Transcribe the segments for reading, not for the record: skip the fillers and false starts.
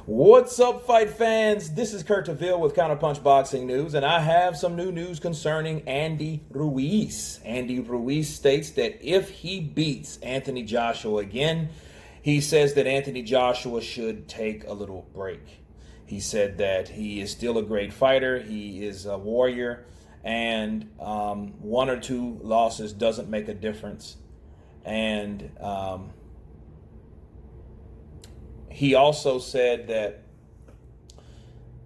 What's up, fight fans? This is Kurt DeVille with Counterpunch Boxing News, and I have some new news concerning Andy Ruiz. Andy Ruiz states that if he beats Anthony Joshua again, he says that Anthony Joshua should take a little break. He said that he is still a great fighter, he is a warrior, and one or two losses doesn't make a difference. And he also said that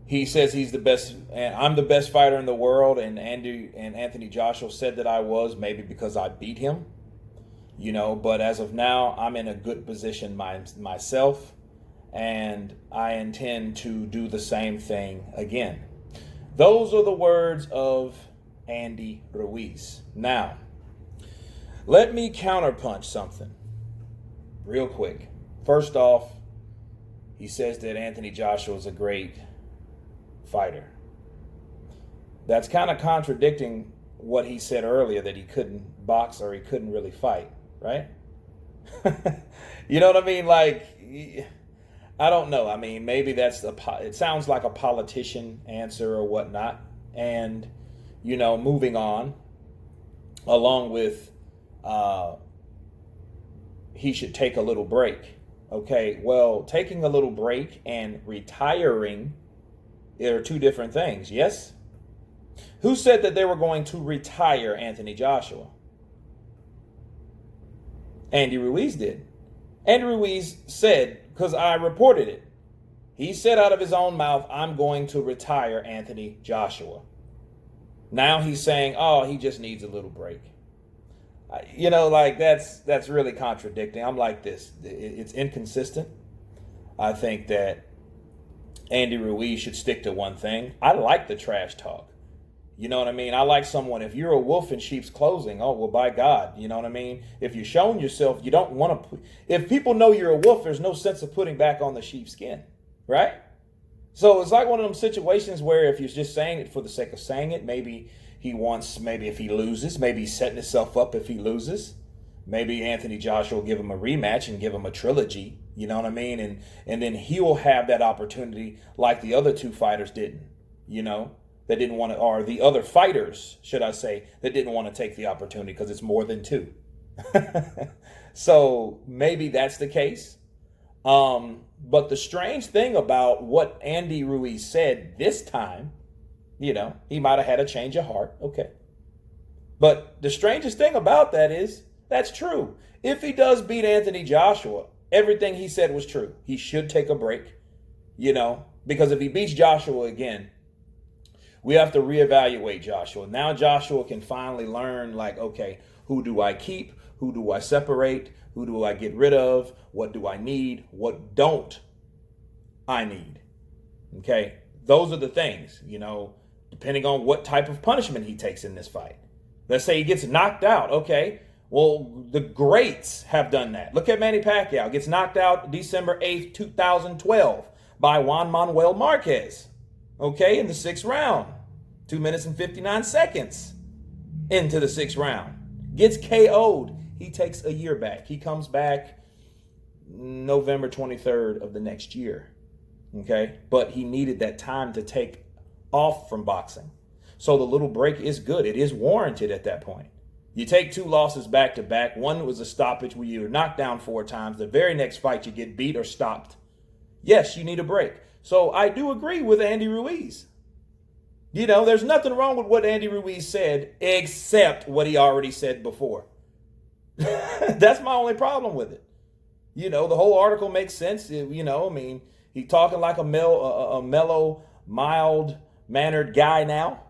he says he's the best, and I'm the best fighter in the world. And Anthony Joshua said that I was, maybe because I beat him, But as of now, I'm in a good position myself, and I intend to do the same thing again. Those are the words of Andy Ruiz. Now, let me counterpunch something real quick. First off, he says that Anthony Joshua is a great fighter. That's kind of contradicting what he said earlier, that he couldn't box or he couldn't really fight, right? You know what I mean? Like, I don't know. I mean, maybe it sounds like a politician answer or whatnot. And, moving on, along with he should take a little break. Okay, well, taking a little break and retiring are two different things, yes? Who said that they were going to retire Anthony Joshua? Andy Ruiz did. Andy Ruiz said, because I reported it, he said out of his own mouth, I'm going to retire Anthony Joshua. Now he's saying, oh, he just needs a little break. That's really contradicting. I'm like this. It's inconsistent. I think that Andy Ruiz should stick to one thing. I like the trash talk. You know what I mean? I like someone, if you're a wolf in sheep's clothing, oh, well, by God, you know what I mean? If you're showing yourself, you don't want to, if people know you're a wolf, there's no sense of putting back on the sheep's skin, right? So it's like one of them situations where if you're just saying it for the sake of saying it, maybe if he loses, maybe he's setting himself up if he loses. Maybe Anthony Joshua will give him a rematch and give him a trilogy, you know what I mean? And then he will have that opportunity like the other two fighters didn't, that didn't want to, or the other fighters, should I say, that didn't want to take the opportunity because it's more than two. So maybe that's the case. But the strange thing about what Andy Ruiz said this time, he might have had a change of heart. Okay. But the strangest thing about that is that's true. If he does beat Anthony Joshua, everything he said was true. He should take a break, because if he beats Joshua again, we have to reevaluate Joshua. Now Joshua can finally learn, like, okay, who do I keep? Who do I separate? Who do I get rid of? What do I need? What don't I need? Okay. Those are the things, depending on what type of punishment he takes in this fight. Let's say he gets knocked out. Okay. Well, the greats have done that. Look at Manny Pacquiao. Gets knocked out December 8th, 2012 by Juan Manuel Marquez. Okay. In the 6th round, 2 minutes and 59 seconds into the 6th round. Gets KO'd. He takes a year back. He comes back November 23rd of the next year. Okay. But he needed that time to take off from boxing. So the little break is good. It is warranted at that point. You take two losses back to back. One was a stoppage where you were knocked down 4 times. The very next fight you get beat or stopped. Yes, you need a break. So I do agree with Andy Ruiz. There's nothing wrong with what Andy Ruiz said except what he already said before. That's my only problem with it. The whole article makes sense. He's talking like a mellow, mild-mannered guy now.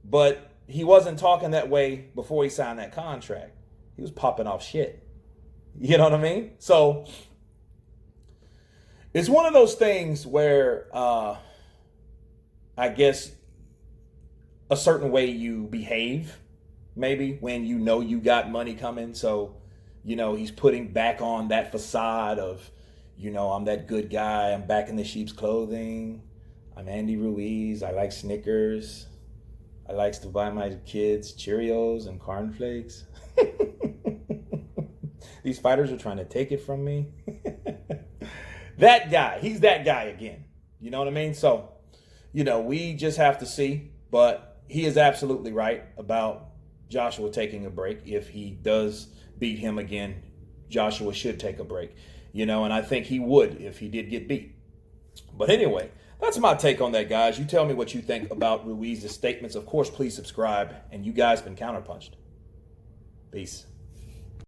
But he wasn't talking that way before he signed that contract. He was popping off shit. You know what I mean? So it's one of those things where I guess a certain way you behave, maybe, when you got money coming. So, he's putting back on that facade of, I'm that good guy. I'm back in the sheep's clothing. I'm Andy Ruiz. I like Snickers. I likes to buy my kids Cheerios and cornflakes. These fighters are trying to take it from me. That guy. He's that guy again. You know what I mean? So, we just have to see. But he is absolutely right about Joshua taking a break. If he does beat him again, Joshua should take a break. And I think he would if he did get beat. But anyway, that's my take on that, guys. You tell me what you think about Ruiz's statements. Of course, please subscribe. And you guys been counterpunched. Peace.